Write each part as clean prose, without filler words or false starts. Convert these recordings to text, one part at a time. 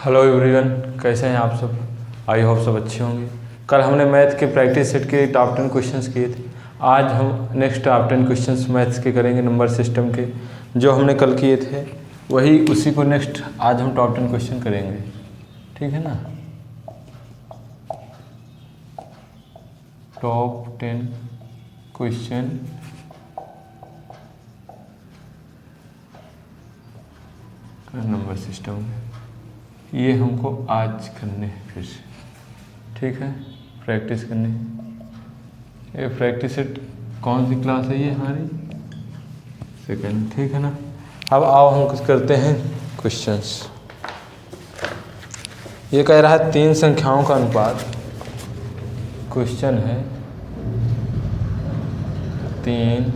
Hello everyone, कैसे हैं आप सब। आई होप सब अच्छे होंगे। कल हमने मैथ के प्रैक्टिस सेट के टॉप 10 क्वेश्चंस किए थे। आज हम नेक्स्ट टॉप 10 क्वेश्चंस मैथ्स के करेंगे, नंबर सिस्टम के। जो हमने कल किए थे वही उसी को नेक्स्ट आज हम टॉप 10 क्वेश्चन करेंगे, ठीक है ना। टॉप 10 क्वेश्चन नंबर सिस्टम में, ये हमको आज करने हैं फिर से, ठीक है। प्रैक्टिस करनी है। ये प्रैक्टिस सेट कौन सी क्लास है ये हमारी? सेकंड, ठीक है ना। अब आओ हम कुछ करते हैं क्वेश्चंस। ये कह रहा है 3 संख्याओं का अनुपात। क्वेश्चन है 3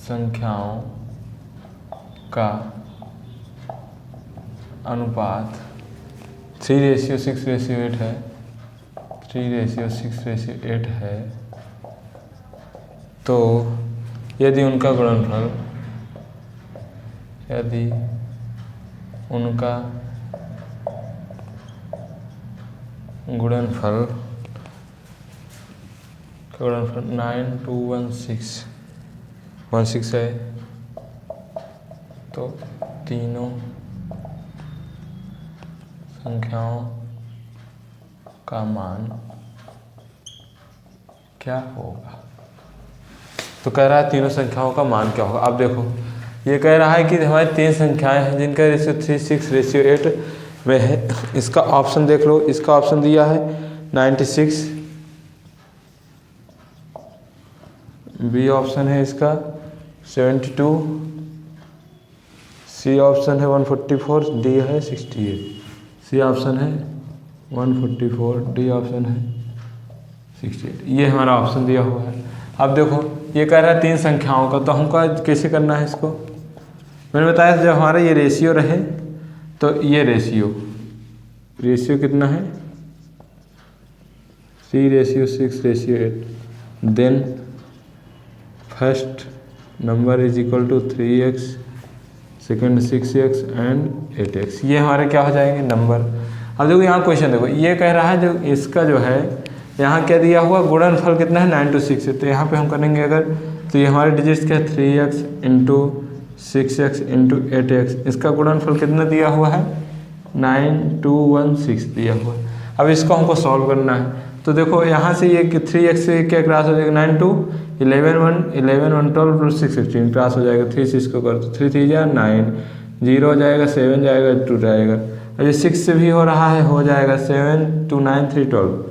संख्याओं का अनुपात 3:6:8 है। 3:6:8 है। तो यदि उनका गुणनफल गुणनफल 9:2:16 है, तो तीनों संख्याओं का मान क्या होगा। तो कह रहा है तीनों संख्याओं का मान क्या होगा। अब देखो, ये कह रहा है कि हमारी 3 संख्याएं हैं जिनका रेशियो 3:6:8 में है। इसका ऑप्शन देख लो। इसका ऑप्शन दिया है 96, बी ऑप्शन है इसका 72, सी ऑप्शन है 144, डी है 68। सी ऑप्शन है 144, डी ऑप्शन है 68। ये हमारा ऑप्शन दिया हुआ है। अब देखो, ये कह रहा है 3 संख्याओं का, तो हमको कैसे करना है इसको। मैंने बताया जब हमारा ये रेशियो रहे तो ये रेशियो कितना है 3:6:8। Then first number is equal to 3x, second 6x and 8x। ये हमारे क्या हो जाएंगे नंबर। अब देखो यहाँ क्वेश्चन देखो, ये कह रहा है जो इसका जो है यहाँ क्या दिया हुआ गुणनफल कितना है 9 to 6 है। तो यहाँ पे हम करेंगे अगर, तो ये हमारे डिजिट्स क्या है 3x into 6x into 8x। इसका गुणनफल कितना दिया हुआ है 9:2:16 दिया हुआ है। अब इसको हमको सॉल्व करना है। तो देखो यहाँ से ये 3x से क्या क्रॉस हो जाएगा 9 2 11 1 12 प्लस 6 15 क्रॉस हो जाएगा। 3 से इसको कर दो, 3 3 जा 9, 0 हो जाएगा, 7 जाएगा, 2 जाएगा। अब ये 6 से भी हो रहा है, हो जाएगा 7 2 9 3 12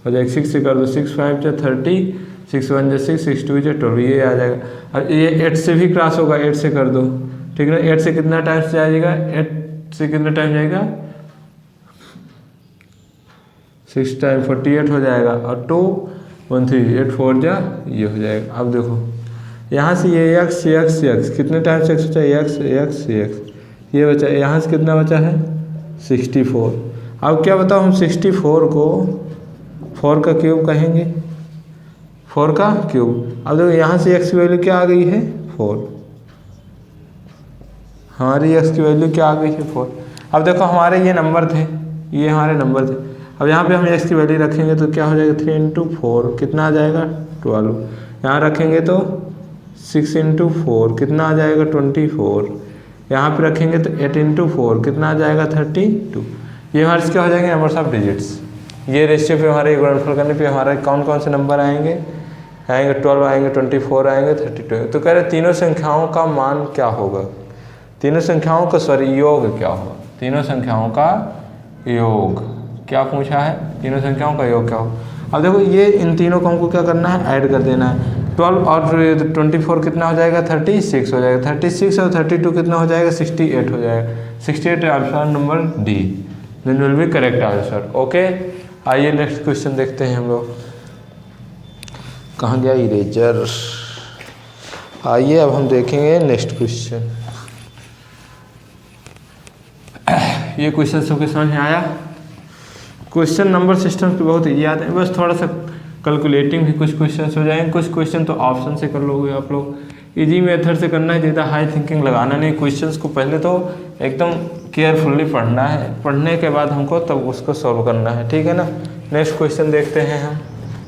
हो जाएगा। 6 से कर दो, 6 5 जा 30, 6 1 जा 6, 6 2 जा 12, ये आ जाएगा। अब ये 8 से भी क्रॉस होगा, 8 से कर दो, ठीक है ना। 8 से कितना टाइम्स जाएगा, 8 से कितना टाइम जाएगा 6 टाइम 48 हो जाएगा, और 2 1 3 8 4 जा ये हो जाएगा। अब देखो यहाँ से ये x कितने टाइम्स x बचा, x ये बचा। यहाँ से कितना बचा है 64। अब क्या बताओ, हम 64 को 4 का क्यूब कहेंगे, 4 का क्यूब। अब देखो यहाँ से x की वैल्यू क्या आ गई है 4, हमारी x की वैल्यू क्या आ गई है 4। अब देखो हमारे ये नंबर थे, ये हमारे नंबर थे। अब यहाँ पे हम x की वैल्यू रखेंगे तो क्या हो जाएगा 3 इंटू 4 कितना आ जाएगा 12। यहाँ रखेंगे तो 6 इंटू 4 कितना आ जाएगा 24। यहाँ पे रखेंगे तो 8 इंटू 4 कितना आ जाएगा 32। ये हमारे क्या हो जाएंगे नंबर्स ऑफ डिजिट्स। ये रेशियो पे हमारे गुणनफल करने पे हमारे कौन कौन से नंबर आएंगे 12 आएंगे, 24 आएंगे, 32। तो कह रहे तीनों संख्याओं का मान क्या होगा, तीनों संख्याओं का योग क्या होगा। तीनों संख्याओं का योग क्या पूछा है, तीनों संख्याओं का योग क्या हो। अब देखो ये इन तीनों को हमको क्या करना है, ऐड कर देना है। 12 और 24 कितना हो जाएगा 36 हो जाएगा। 36 और 32 कितना हो जाएगा 68 हो जाएगा। 68 answer number D, then will be correct answer. Okay, आइए नेक्स्ट क्वेश्चन देखते हैं हम लोग। कहाँ गया इरेजर। आइए अब हम देखेंगे नेक्स्ट क्वेश्चन। ये क्वेश्चन सबके समझ में आया। क्वेश्चन नंबर सिस्टम तो बहुत याद है, बस थोड़ा सा कैलकुलेटिंग भी कुछ क्वेश्चन हो जाएंगे। कुछ क्वेश्चन तो ऑप्शन से कर लोगे आप लोग, इजी मेथड से करना है, ज़्यादा हाई थिंकिंग लगाना नहीं। क्वेश्चंस को पहले तो एकदम केयरफुली पढ़ना है, पढ़ने के बाद हमको तब उसको सॉल्व करना है, ठीक है ना। नेक्स्ट क्वेश्चन देखते हैं हम।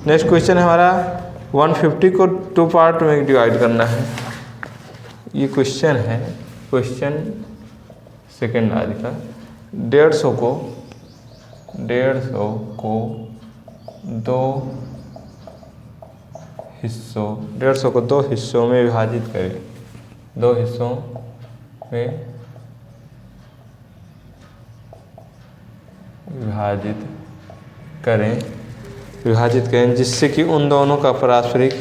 नेक्स्ट क्वेश्चन हमारा 150 को 2 पार्ट में डिवाइड करना है। ये क्वेश्चन है, क्वेश्चन सेकेंड आज का। 150 को 2 हिस्सों में विभाजित करें। 2 हिस्सों में विभाजित करें जिससे कि उन दोनों का पारस्परिक,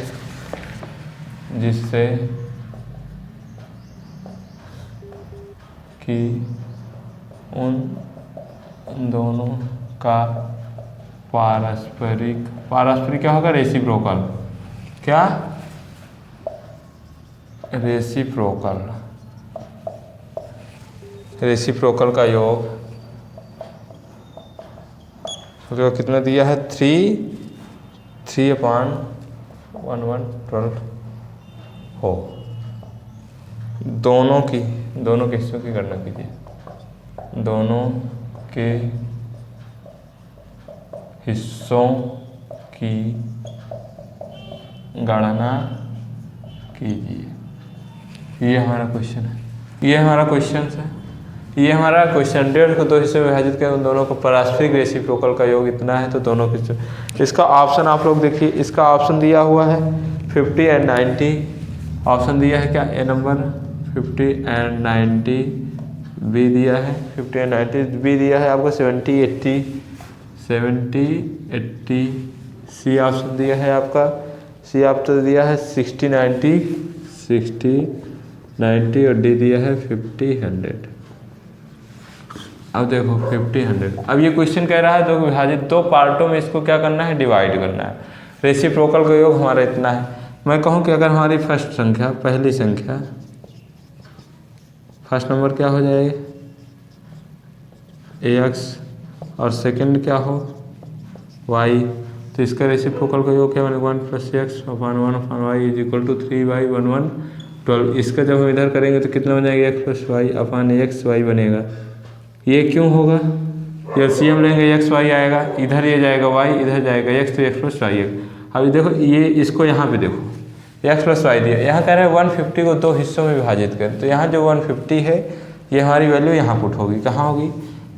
जिससे कि उन दोनों का पारस्परिक क्या होगा, रेसिप्रोकल। क्या? रेसिप्रोकल का योग तो कितना दिया है, 3/1112 हो। दोनों के हिस्सों की गणना कीजिए। दोनों के हिस्सों की गणना कीजिए। ये हमारा क्वेश्चन है, ये हमारा क्वेश्चन है। ये हमारा क्वेश्चन 150 को 2 हिस्सों में विभाजित करें, उन दोनों को पारस्परिक रेसिप्रोकल का योग इतना है, तो दोनों के इसका ऑप्शन आप लोग देखिए। इसका ऑप्शन दिया हुआ है 50 और 90। ऑप्शन दिया है क्या, ए नंबर 50 और 90। बी दिया है 50 और 90। बी दिया है आपको 70 80। सी ऑप्शन दिया है आपका, सी ऑप्शन दिया है 60 90 और डी दिया है 50 100। अब देखो 50 100। अब ये क्वेश्चन कह रहा है तो विभाजित 2 पार्टों में इसको क्या करना है, डिवाइड करना है। रेसिप्रोकल का योग हमारा इतना है। मैं कहूँ कि अगर हमारी पहली संख्या फर्स्ट नंबर क्या हो जाएगी, AX, और सेकंड क्या हो, Y, तो इसका रेसिप्रोकल का योग क्या बनेगा, 1 + x/1/y = 3y/1112। इसका जब हम इधर करेंगे तो कितना बन जाएगा, x + y/xy बनेगा। ये क्यों होगा, एलसीएम लेंगे XY आएगा, इधर ये जाएगा y, इधर जाएगा x, तो x + y है। अभी देखो ये इसको यहाँ पे देखो x + y दिया, यहाँ कह रहे हैं 150 को 2 हिस्सों में विभाजित करें, तो यहाँ जो 150 है ये हमारी वैल्यू यहाँ पुट होगी, कहाँ होगी,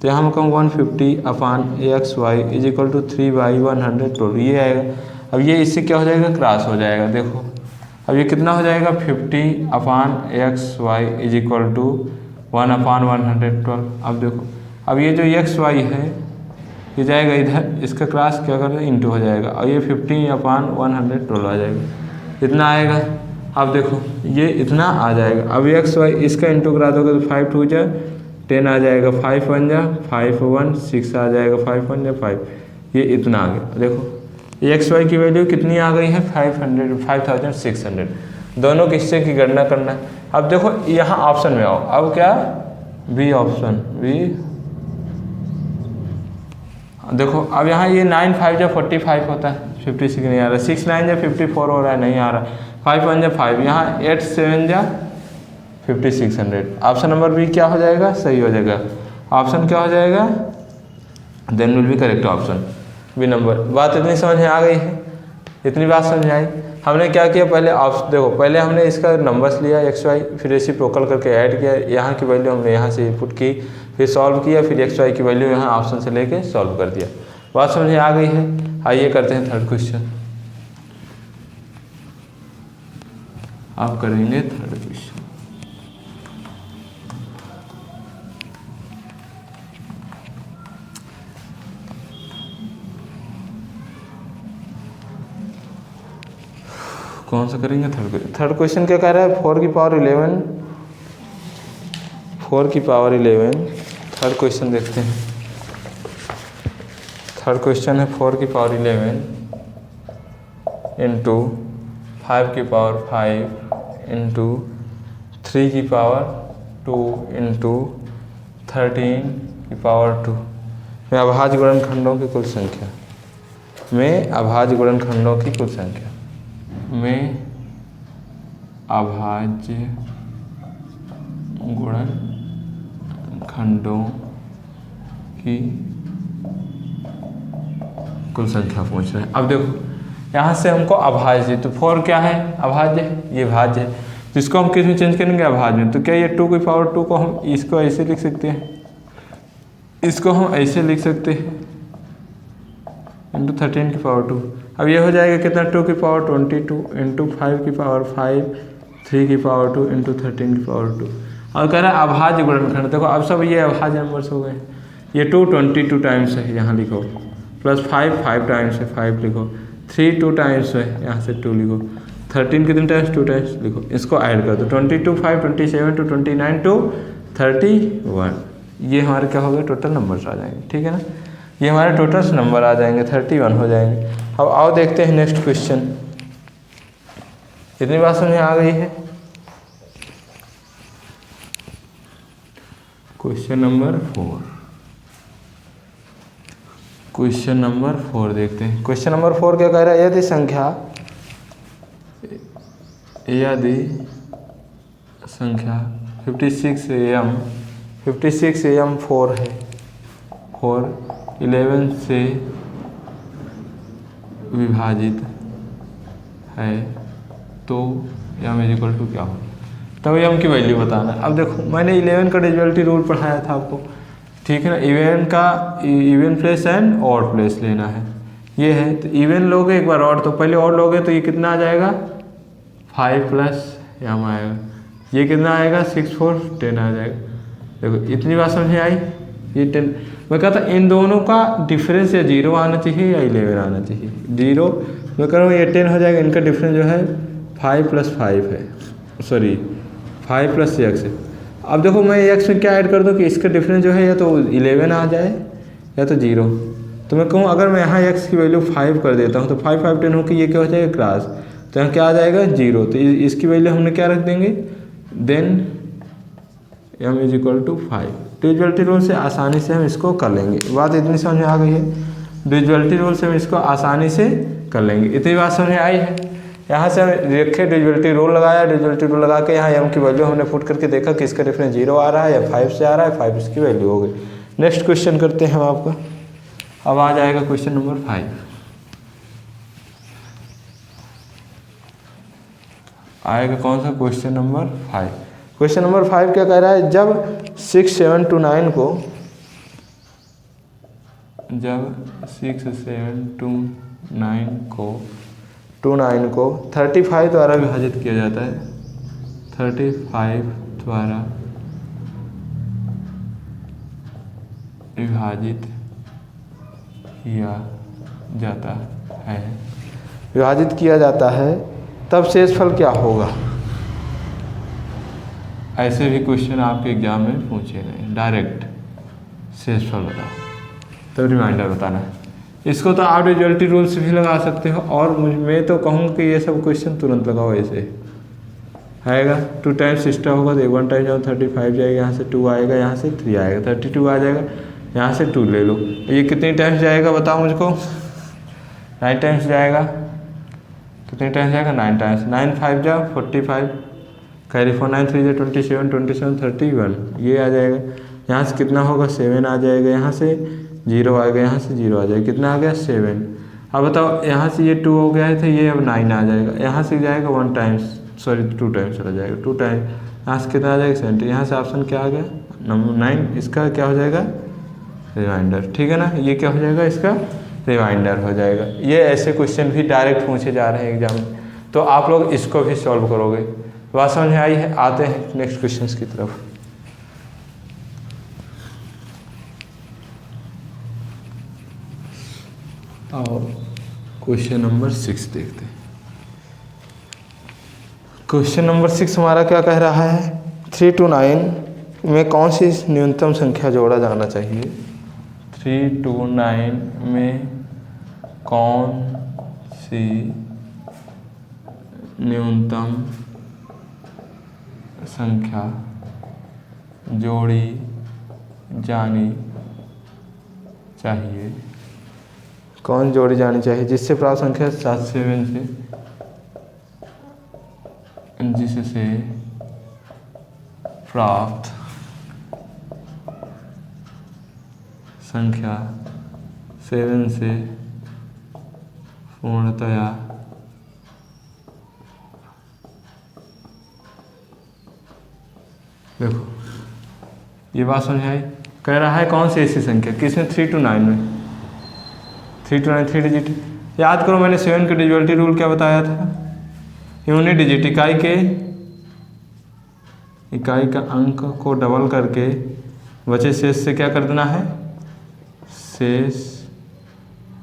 तो यहाँ हम कहूँ 150/xy = 3/112 ये आएगा। अब ये इससे क्या हो जाएगा, क्रॉस हो जाएगा। देखो अब ये कितना हो जाएगा, 50/xy = 1/112। अब देखो अब ये जो xy है ये जाएगा इधर, इसका क्रॉस क्या कर रहे हैं, इंटू हो जाएगा, और ये 50/112 आ जाएगा, इतना आएगा। अब देखो ये इतना आ जाएगा। अब xy इसका इंटू करा दोगे तो 5 2 जा 10 आ जाएगा, 5 1 जा 5 1 6 आ जाएगा, 5 1 जा 5, ये इतना आ गया। देखो xy की वैल्यू कितनी आ गई है, 5600। दोनों के हिस्से की गणना करना है। अब देखो यहाँ ऑप्शन में आओ, अब क्या, बी ऑप्शन, बी। देखो अब यहाँ ये 9 5 जा 45 होता है, 56 नहीं आ रहा, 6 9 जा 54 हो रहा है, नहीं आ रहा, 5 1 जा 5, यहाँ 8 7 जा 5600। ऑप्शन नंबर बी क्या हो जाएगा, सही हो जाएगा। ऑप्शन क्या हो जाएगा, then will be correct option, B number. बात इतनी समझ में आ गई है, इतनी बात समझ आई। हमने क्या किया, पहले ऑप्शन देखो, पहले हमने इसका नंबर्स लिया XY, फिर रेसिप्रोकल करके ऐड किया, यहाँ की वैल्यू हमने यहाँ से इनपुट की, फिर सॉल्व किया, फिर XY की वैल्यू यहाँ ऑप्शन से लेके सॉल्व कर दिया। बात समझ में आ गई है। आइए करते हैं थर्ड क्वेश्चन। आप करेंगे थर्ड क्वेश्चन। कौन सा करेंगे, थर्ड क्वेश्चन क्या कह रहा है, 4 की पावर 11 थर्ड क्वेश्चन देखते हैं। थर्ड क्वेश्चन है 4 की पावर 11 इंटू 5 की पावर 5 इंटू 3 की पावर 2 इंटू 13 की पावर 2 में अभाज्य गुणनखंडों की कुल संख्या, में अभाज्य गुणनखंडों की कुल संख्या, में अभाज्य गुणन खंडों की कुल संख्या पूछ रहे हैं। अब देखो यहाँ से हमको अभाज्य, तो 4 क्या है, अभाज्य है, ये भाज्य है, तो इसको हम किस में चेंज करेंगे, अभाज्य में। तो क्या ये 2 की पावर 2 को हम इसको ऐसे लिख सकते हैं, इसको हम ऐसे लिख सकते हैं इंटू 13 की पावर 2। अब ये हो जाएगा कितना, 2 की पावर 22 इंटू 5 की पावर 5, 3 की पावर 2 इंटू 13 की पावर 2। और कह रहा है अभाज्य गुणनखंड। देखो अब सब ये अभाज्य नंबर्स हो गए। ये 2 22 टाइम्स है, यहाँ लिखो, प्लस 5 टाइम्स है, 5 लिखो, 3 2 टाइम्स है, यहाँ से 2 लिखो, 13 कितने टाइम्स, 2 टाइम्स लिखो। इसको ऐड कर दो, 22 5 27 टू 29 टू 31, ये हमारे क्या हो गए, टोटल नंबर्स आ जाएंगे। ठीक है ना, ये हमारे टोटल नंबर आ जाएंगे, 31 हो जाएंगे। अब आओ देखते हैं नेक्स्ट क्वेश्चन। इतनी बात समझ आ गई है। क्वेश्चन नंबर 4, क्वेश्चन नंबर 4 देखते हैं। क्वेश्चन नंबर 4 क्या कह रहा है, यदि संख्या 56 AM 4 है, 4 11 से विभाजित है, तो m इक्वल टू क्या हो, तब m की वैल्यू बताना है। अब देखो मैंने 11 का डिविजिबिलिटी रूल पढ़ाया था आपको, ठीक है ना। Even place and odd place लेना है, ये है। तो इवन लोगे एक बार ऑड, तो पहले ऑड लोगे तो ये कितना आ जाएगा, 5 प्लस m आएगा, ये कितना आएगा, 6 4 10 आ जाएगा। देखो इतनी बात समझ आई, ये 10। मैं कहता इन दोनों का डिफरेंस या 0 आना चाहिए या 11 आना चाहिए, 0। मैं कह रहा हूँ ये 10 हो जाएगा, इनका डिफरेंस जो है 5 + 5 है, सॉरी 5 + x है। अब देखो मैं x में क्या ऐड कर दूँ कि इसका डिफरेंस जो है या तो 11 आ जाए या तो 0। तो मैं कहूँ अगर मैं यहाँ x की वैल्यू 5 कर देता हूँ तो 5 5 10 होकर ये क्या हो जाएगा, क्रॉस, तो यहाँ क्या आ जाएगा, 0। तो इसकी वैल्यू हमने क्या रख देंगे, देन m = 5। डिविजिबिलिटी रूल से आसानी से हम इसको कर लेंगे। बात इतनी समझ में आ गई है, डिविजिबिलिटी रूल से हम इसको आसानी से कर लेंगे। इतनी बात समझ में आई है। यहाँ से हम देखे डिविजिबिलिटी रूल लगाया, डिविजिबिलिटी रूल लगा के यहाँ m की वैल्यू हमने पुट करके देखा कि इसका डिफरेंस 0 आ रहा है या 5 से आ रहा है, 5 इसकी वैल्यू हो गई। नेक्स्ट क्वेश्चन करते हैं हम आपका। अब आ जाएगा क्वेश्चन नंबर 5, आएगा कौन सा, क्वेश्चन नंबर 5। क्वेश्चन नंबर 5 क्या कह रहा है, जब 6 7 2 9 को 35 द्वारा विभाजित किया जाता है, 35 द्वारा विभाजित किया जाता है, तब शेषफल क्या होगा। ऐसे भी क्वेश्चन आपके एग्जाम में पूछे गए, डायरेक्ट शेषफल बताओ, तब रिमाइंडर बताना है। इसको तो आप डिविजिबिलिटी रूल से भी लगा सकते हो, और मैं तो कहूँ कि ये सब क्वेश्चन तुरंत लगाओ। ऐसे आएगा 2 टाइम्स एक्स्ट्रा होगा तो 1 टाइम जाओ, 35 जाएगा, यहाँ से 2 आएगा, यहाँ से 3 आएगा, 32 आ जाएगा, यहाँ से 2 ले लो। ये कितनी टाइम्स जाएगा बताओ मुझको, 9 टाइम्स जाएगा। कितने टाइम्स जाएगा, 9 टाइम्स, 9 5 जाओ 45, कैरी 4 9 3 27 27 31, ये आ जाएगा। यहाँ से कितना होगा, 7 आ जाएगा, यहाँ से 0 आएगा, यहाँ से 0 आ जाएगा, कितना आ गया, 7। अब बताओ यहाँ से ये 2 हो गया है तो ये अब 9 आ जाएगा, यहाँ से जाएगा 1 टाइम्स, सॉरी 2 टाइम्स चला जाएगा, 2 टाइम्स, यहाँ से कितना आ जाएगा, 70। यहाँ से ऑप्शन क्या आ गया, नंबर 9, इसका क्या हो जाएगा, रिमाइंडर। ठीक है ना, ये क्या हो जाएगा, इसका रिमाइंडर हो जाएगा। ये ऐसे क्वेश्चन भी डायरेक्ट पूछे जा रहे हैं एग्जाम में, तो आप लोग इसको भी सॉल्व करोगे। बात समझ में आई है। आते हैं नेक्स्ट क्वेश्चन की तरफ। और क्वेश्चन नंबर 6 देखते हैं। क्वेश्चन नंबर 6 हमारा क्या कह रहा है, 3 to 9 में कौन सी न्यूनतम संख्या जोड़ा जाना चाहिए। 3 to 9 में कौन सी न्यूनतम संख्या जोड़ी जानी चाहिए, कौन जोड़ी जानी चाहिए जिससे प्राप्त संख्या 7 से जिससे प्राप्त संख्या 7 से पूर्णतया देखो ये बात समझ आई। कह रहा है कौन सी ऐसी संख्या, किसमें 3 to 9 में, 3 to 9 3 डिजिट। याद करो मैंने 7 के डिविजिबिलिटी रूल क्या बताया था, यूनिट डिजिट इकाई का अंक को डबल करके बचे शेष से क्या कर देना है, शेष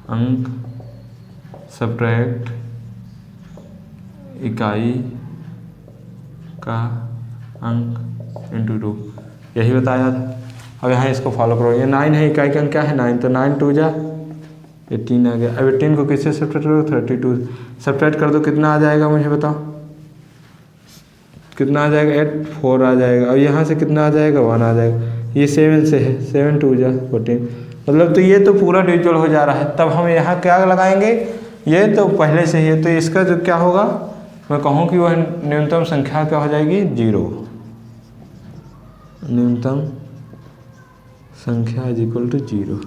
अंक सब्ट्रैक्ट इकाई का अंक इंटू 2, यही बताया था। अब यहाँ इसको फॉलो करो। ये 9 है, इकाई का अंक क्या है 9, तो 9 2 जा 18 आ गया। अब 18 को किससे सब्ट्रैक्ट करो, 32 सब्ट्रैक्ट कर दो, कितना आ जाएगा मुझे बताओ, कितना आ जाएगा 8 4 आ जाएगा। अब यहाँ से कितना आ जाएगा 1 आ जाएगा। ये 7 से है, 7 2 जा 14, मतलब तो ये तो पूरा डिविजिबल हो जा रहा है। तब हम यहाँ क्या लगाएंगे, ये तो पहले से ही है, तो इसका जो क्या होगा, मैं कहूँ कि वह न्यूनतम संख्या क्या हो जाएगी 0, न्यूनतम संख्या इज इक्वल टू 0,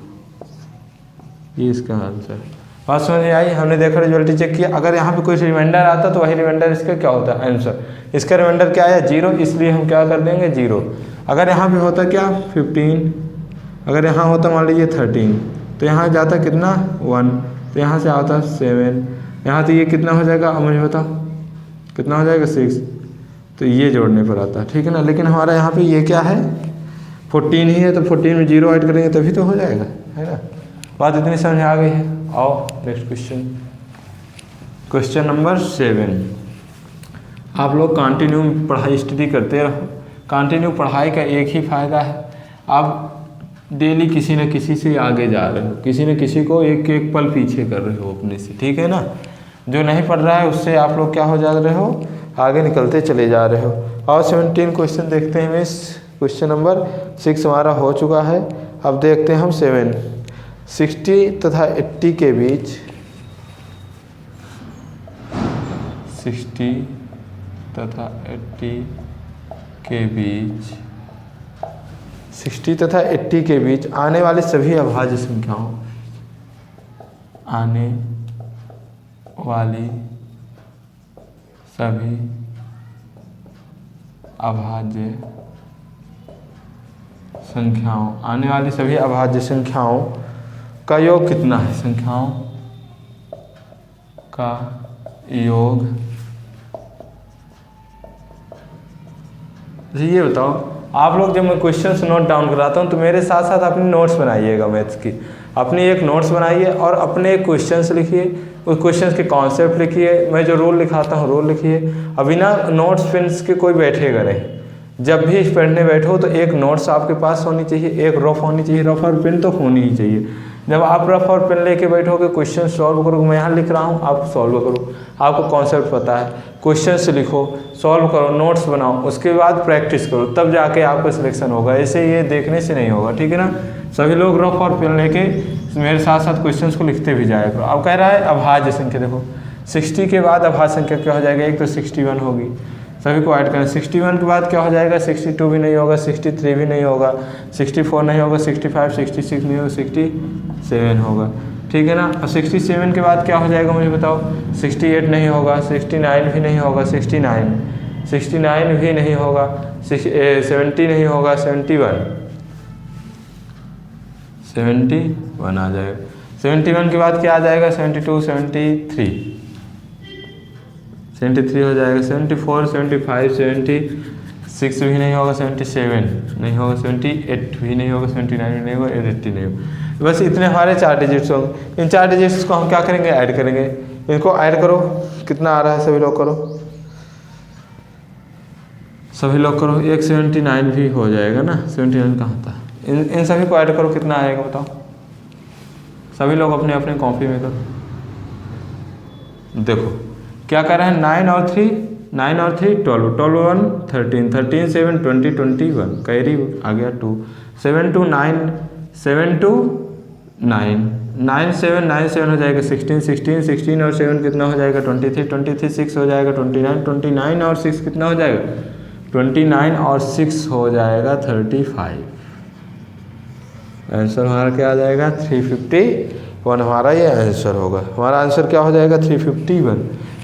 ये इसका आंसर। बात समझ में आई। हमने देखा रिजल्ट चेक किया, अगर यहाँ पे कोई रिमाइंडर आता तो वही रिमाइंडर इसका क्या होता है आंसर। इसका रिमाइंडर क्या आया 0, इसलिए हम क्या कर देंगे 0। अगर यहाँ पे होता क्या 15, अगर यहाँ होता मान लीजिए 13, तो यहाँ जाता कितना 1, तो यहाँ से आता 7, यहाँ तो ये कितना हो जाएगा, अब मुझे बताओ कितना हो जाएगा 6, तो ये जोड़ने पर आता है, ठीक है ना। लेकिन हमारा यहाँ पे ये क्या है 14 ही है, तो 14 में 0 ऐड करेंगे तभी तो हो जाएगा, है ना। बात इतनी समझ आ गई है। आओ नेक्स्ट क्वेश्चन, क्वेश्चन नंबर 7। आप लोग कंटिन्यू पढ़ाई स्टडी करते रहो। कंटिन्यू पढ़ाई का एक ही फ़ायदा है, आप डेली किसी न किसी से आगे जा रहे हो, किसी न किसी को एक एक पल पीछे कर रहे हो अपने से, ठीक है ना। जो नहीं पढ़ रहा है उससे आप लोग क्या हो जा रहे हो, आगे निकलते चले जा रहे हो। और 17 क्वेश्चन देखते हैं मिस। क्वेश्चन नंबर 6 हमारा हो चुका है, अब देखते हैं हम 7। 60 तथा 80 के बीच, 60 तथा 80 के बीच, 60 तथा 80 के बीच आने वाली सभी अभाज्य संख्याओं, आने वाली सभी अभाज्य संख्याओं, आने वाली सभी अभाज्य संख्याओं का योग कितना है, संख्याओं का योग। ये बताओ आप लोग, जब मैं क्वेश्चंस नोट डाउन कराता हूँ तो मेरे साथ साथ अपनी नोट्स बनाइएगा, मैथ्स की अपनी एक नोट्स बनाइए और अपने क्वेश्चंस लिखिए, उस क्वेश्चंस के कॉन्सेप्ट लिखिए, मैं जो रूल लिखाता हूँ रूल लिखिए। अभी ना नोट्स पेन्स के कोई बैठेगा नहीं, जब भी पढ़ने बैठो तो एक नोट्स आपके पास होनी चाहिए, एक रफ होनी चाहिए, रफ और पेन तो होनी ही चाहिए। जब आप रफ और पेन लेके बैठोगे क्वेश्चन सॉल्व करोगे, मैं यहाँ लिख रहा हूँ आप सॉल्व करो, आपको कॉन्सेप्ट पता है, क्वेश्चन से लिखो, सॉल्व करो, नोट्स बनाओ, उसके बाद प्रैक्टिस करो, तब जाके आपका सिलेक्शन होगा। ऐसे ये देखने से नहीं होगा, ठीक है ना। सभी लोग रफ और पेन लेके मेरे साथ साथ क्वेश्चंस को लिखते भी जाया करो। अब कह रहा है अभाज्य संख्या, देखो 60 के बाद अभाज्य संख्या क्या हो जाएगा, एक तो 61 होगी, सभी को ऐड करें। 61 के बाद क्या हो जाएगा, 62 भी नहीं होगा, 63 भी नहीं होगा, 64 नहीं होगा, 65 66 नहीं होगा, 67 होगा, ठीक है ना। और 67 के बाद क्या हो जाएगा मुझे बताओ, 68 नहीं होगा, 69 भी नहीं होगा, 69 भी नहीं होगा, 70 नहीं होगा, 71 आ जाएगा। 71 के बाद क्या आ जाएगा, 72 73 हो जाएगा, 74 75 76 भी नहीं होगा, 77 नहीं होगा, 78 भी नहीं होगा, 79 भी नहीं होगा, 80 नहीं होगा। बस इतने हमारे 4 डिजिट्स होंगे। इन 4 डिजिट्स को हम क्या करेंगे, ऐड करेंगे। इनको ऐड करो, कितना आ रहा है सभी लोग करो, सभी लोग करो। एक 79 भी हो जाएगा ना, 79 कहाँ था, इन सभी को ऐड करो, कितना आएगा बताओ, सभी लोग अपने अपने कॉपी में करो। देखो क्या कर रहे हैं, 9 और 3 12 12 1 13 13 7 20 21 कैरी आ गया 2 7 2 9 7 2 9 9 7 हो जाएगा 16 16 16 और 7 कितना हो जाएगा 23 23 6 हो जाएगा 29 29 और 6 कितना हो जाएगा 29 और 6 हो जाएगा 35। आंसर हमारा क्या आ जाएगा 351 हमारा ये आंसर होगा। हमारा आंसर क्या हो जाएगा 351।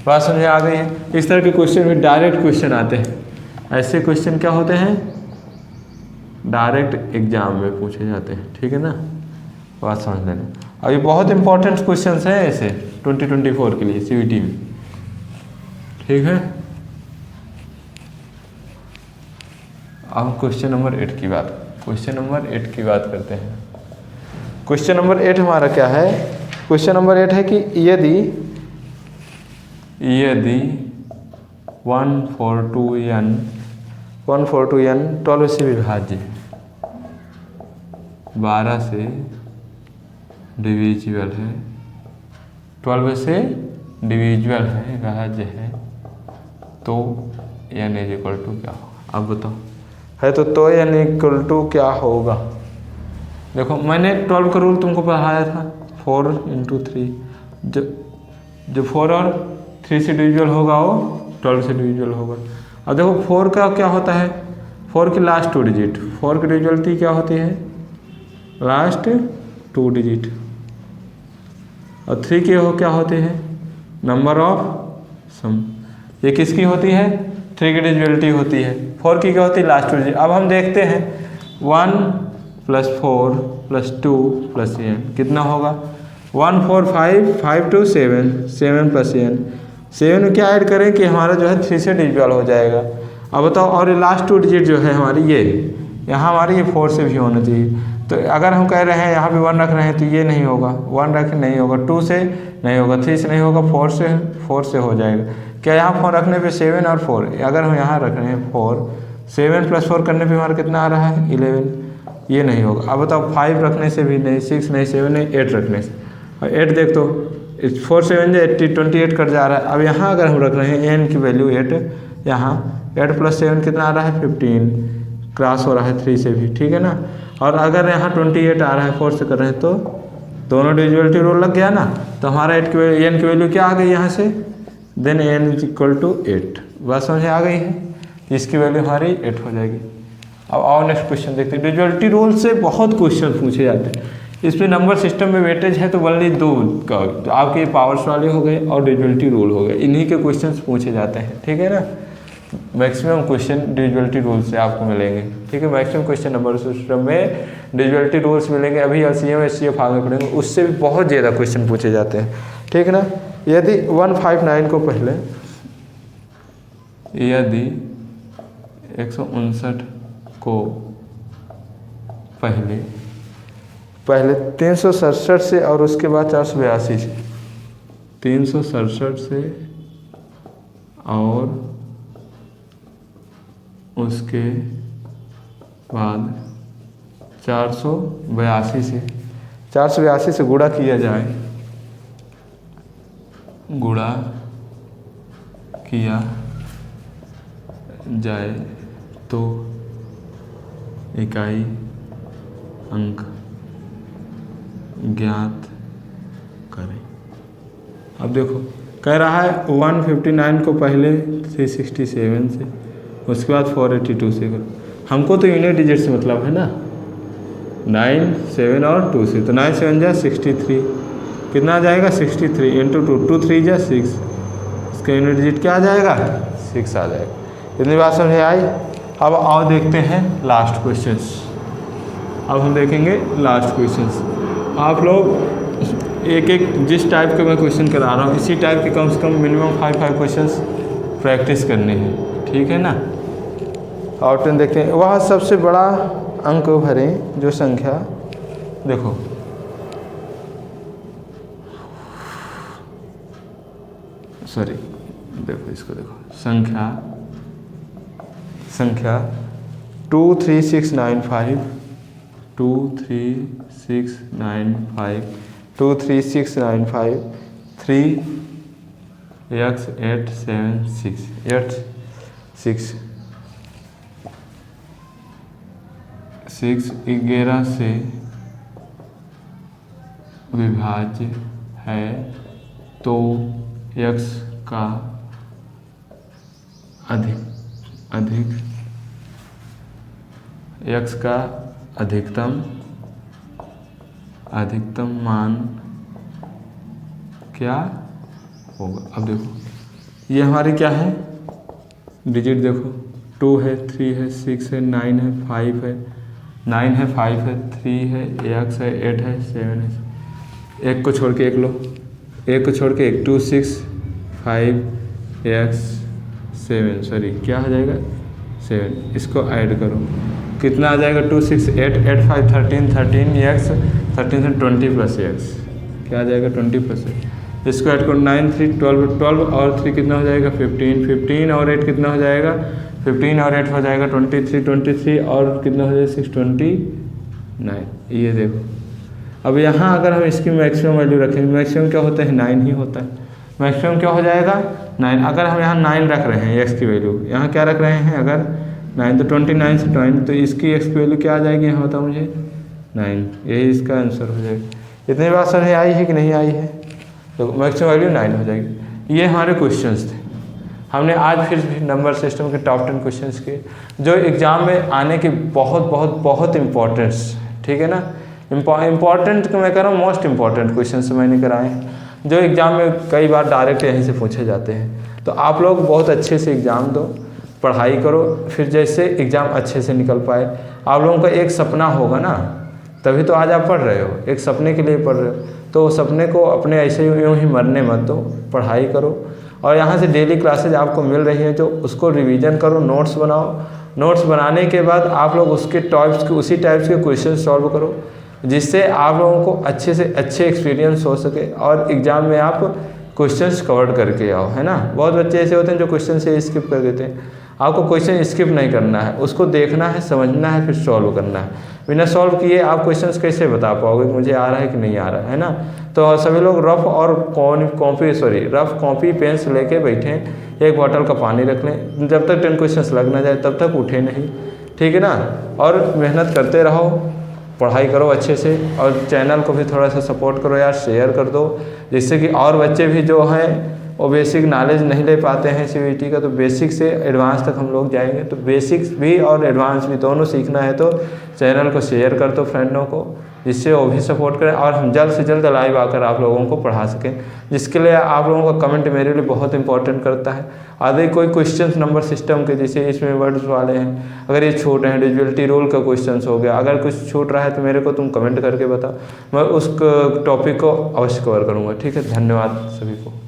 बात समझ आ गई है। इस तरह के क्वेश्चन में डायरेक्ट क्वेश्चन आते हैं। ऐसे क्वेश्चन क्या होते हैं डायरेक्ट एग्जाम में पूछे जाते हैं, ठीक है ना, बात समझ लेना। और ये बहुत इंपॉर्टेंट क्वेश्चन हैं ऐसे 2024 के लिए CVT में, ठीक है। अब क्वेश्चन नंबर 8 की बात करते हैं। क्वेश्चन नंबर 8 हमारा क्या है, क्वेश्चन नंबर 8 है कि यदि 142n 12 से विभाज्य 12 से डिविजिबल है, 12 से डिविजिबल है, विभाज्य है, तो n इज इक्वल टू क्या होगा। अब बताओ है तो n इक्वल टू क्या होगा। देखो मैंने 12 का रूल तुमको पढ़ाया था 4 × 3, जो 4 और 3 से डिविजिबल होगा वो 12 से डिविजिबल होगा। अब देखो 4 का क्या होता है, 4 की लास्ट 2 डिजिट, 4 की डिविजिबिलिटी क्या होती है लास्ट 2 डिजिट, और 3 के हो क्या होते हैं नंबर ऑफ सम। ये किसकी होती है 3 की डिविजिबिलिटी होती है, 4 की क्या होती है लास्ट 2 डिजिट। अब हम देखते हैं 1 + 4 + 2 + n कितना होगा 1 4 5 5 2 7 7 + n 7 में क्या ऐड करें कि हमारा जो है 3 से डिविजिबल हो जाएगा। अब बताओ और ये लास्ट 2 डिजिट जो है हमारी ये यहाँ हमारी ये 4 से भी होना चाहिए। तो अगर हम कह रहे हैं यहाँ पे 1 रख रहे हैं तो ये नहीं होगा, 1 रख नहीं होगा, 2 से नहीं होगा, 3 से नहीं होगा, 4 से हो जाएगा। क्या यहाँ 4 रखने पे 7 और 4, अगर हम यहाँ रख रहे हैं 4 7 + 4 करने पे हमारा कितना आ रहा है 11, ये नहीं होगा। अब बताओ 5 रखने से भी नहीं, 6 नहीं, 7 नहीं, 8 रखने से, और 8 देख तो 4 7 80 28 कट जा रहा है। अब यहाँ अगर हम रख रहे हैं n की वैल्यू 8, यहाँ 8 + 7 कितना आ रहा है 15, क्रॉस हो रहा है 3 से भी, ठीक है ना। और अगर यहाँ 28 आ रहा है 4 से कर रहे हैं तो दोनों डिविजिबिलिटी रूल लग गया ना, तो हमारा n की वैल्यू क्या आ गई यहाँ से, then n is equal to 8। बात समझ आ गई है, इसकी वैल्यू हमारी 8 हो जाएगी। अब आओ नेक्स्ट क्वेश्चन देखते हैं। डिविजिबिलिटी रूल से बहुत क्वेश्चन पूछे जाते हैं। इसमें नंबर सिस्टम में वेटेज है तो वनली 2 का, तो आपके पावर्स वाले हो गए और डिविजिबिलिटी रूल हो गए, इन्हीं के क्वेश्चंस पूछे जाते हैं, ठीक है ना। मैक्सिमम क्वेश्चन डिविजिबिलिटी रूल से आपको मिलेंगे, ठीक है। मैक्सिमम क्वेश्चन नंबर सिस्टम में डिविजिबिलिटी रूल्स मिलेंगे। अभी LCM SCF आगे पढ़ेंगे, उससे भी बहुत ज़्यादा क्वेश्चन पूछे जाते हैं, ठीक है ना। यदि 159 को पहले, यदि 159 को पहले 367 से और उसके बाद 482 से, 367 से और उसके बाद 482 से गुणा किया जाए, तो इकाई अंक ज्ञात करें। अब देखो कह रहा है 159 को पहले 367 से, उसके बाद 482 से करो। हमको तो यूनिट डिजिट से मतलब है ना, 9 7 और 2 से, तो 9 7 जा 63, कितना आ जाएगा 63 × 2 2 3 जा 6, इसका यूनिट डिजिट क्या आ जाएगा 6 आ जाएगा। इतनी बात समझ आई। अब आओ देखते हैं लास्ट क्वेश्चंस। अब हम देखेंगे लास्ट क्वेश्चंस। आप लोग एक जिस टाइप के मैं क्वेश्चन करा रहा हूँ इसी टाइप के कम से कम मिनिमम 5 क्वेश्चंस प्रैक्टिस करने हैं, ठीक है ना। आउट टेन देखते हैं। वह सबसे बड़ा अंक भरें जो संख्या, देखो सॉरी देखो इसको देखो, संख्या 23695 23695 23695 3x876 6 11 से विभाज्य है तो x का x का अधिकतम मान क्या होगा। अब देखो ये हमारी क्या है, डिजिट देखो 2 है, 3 है, 6 है, 9 है, 5 है, 9 है, 5 है, 3 है, x है, 8 है, 7 है। एक को छोड़ के एक लो, एक को छोड़ के एक, 2 6 5 x 7, सॉरी क्या हो जाएगा 7। इसको ऐड करो कितना आ जाएगा, 2 6 8 8 5 13 13 x 13 से 20 प्लस x क्या आ जाएगा 20 प्लस x। इसको ऐड करो 9 3 12 12 और 3 कितना हो जाएगा 15 15 और 8 कितना हो जाएगा 15 और 8 हो जाएगा 23 23 और कितना हो जाएगा 6 29। ये देखो अब यहाँ अगर हम इसकी मैक्सिमम वैल्यू रखेंगे, मैक्सिमम क्या होता है 9 ही होता है। मैक्सिमम क्या हो जाएगा 9। अगर हम यहाँ 9 रख रहे हैं x की वैल्यू, यहाँ क्या रख रहे हैं अगर 9 तो 29 से 20 तो इसकी x की वैल्यू क्या आ जाएगी यहाँ बताओ मुझे 9। यही इसका आंसर हो जाएगा। इतनी बात समझ आई है कि नहीं आई है। तो मैक्सिमम वैल्यू 9 हो जाएगी। ये हमारे क्वेश्चंस थे। हमने आज फिर नंबर सिस्टम के टॉप 10 क्वेश्चंस किए जो एग्ज़ाम में आने की बहुत इंपॉर्टेंस, ठीक है ना। इम्पॉर्टेंट तो मैं कह रहा हूँ मोस्ट इम्पॉर्टेंट क्वेश्चन मैंने कराए हैं जो एग्ज़ाम में कई बार डायरेक्ट यहीं से पूछे जाते हैं। तो आप लोग बहुत अच्छे से एग्ज़ाम दो, पढ़ाई करो, फिर जैसे एग्ज़ाम अच्छे से निकल पाए। आप लोगों का एक सपना होगा ना, तभी तो आज आप पढ़ रहे हो, एक सपने के लिए पढ़ रहे हो। तो सपने को अपने ऐसे यूँ ही मरने मत दो, पढ़ाई करो। और यहाँ से डेली क्लासेज आपको मिल रही हैं जो उसको रिवीजन करो, नोट्स बनाओ। नोट्स बनाने के बाद आप लोग उसी टाइप्स के क्वेश्चन सॉल्व करो जिससे आप लोगों को अच्छे से अच्छे एक्सपीरियंस हो सके और एग्ज़ाम में आप क्वेश्चंस कवर करके आओ, है ना। बहुत बच्चे ऐसे होते हैं जो क्वेश्चन से स्किप कर देते हैं। आपको क्वेश्चन स्किप नहीं करना है, उसको देखना है, समझना है, फिर सॉल्व करना है। बिना सॉल्व किए आप क्वेश्चंस कैसे बता पाओगे कि मुझे आ रहा है कि नहीं आ रहा है ना। तो सभी लोग रफ कॉपी पेन से लेके बैठें, एक बॉटल का पानी रख लें, जब तक 10 क्वेश्चंस लग ना जाए तब तक उठे नहीं, ठीक है ना। और मेहनत करते रहो, पढ़ाई करो अच्छे से, और चैनल को भी थोड़ा सा सपोर्ट करो यार, शेयर कर दो, जिससे कि और बच्चे भी जो हैं वो बेसिक नॉलेज नहीं ले पाते हैं CBT का, तो बेसिक से एडवांस तक हम लोग जाएंगे। तो बेसिक्स भी और एडवांस भी दोनों सीखना है तो चैनल को शेयर कर दो फ्रेंडों को, जिससे वो भी सपोर्ट करें और हम जल्द से जल्द लाइव आकर आप लोगों को पढ़ा सकें। जिसके लिए आप लोगों का कमेंट मेरे लिए बहुत इंपॉर्टेंट करता है। आधे कोई क्वेश्चन नंबर सिस्टम के जैसे इसमें वर्ड्स वाले हैं, अगर ये छूट रहे हैं, डिविजिबिलिटी रूल का क्वेश्चन हो गया, अगर कुछ छूट रहा है तो मेरे को तुम कमेंट करके बताओ, मैं उस टॉपिक को अवश्य कवर करूँगा। ठीक है, धन्यवाद सभी को।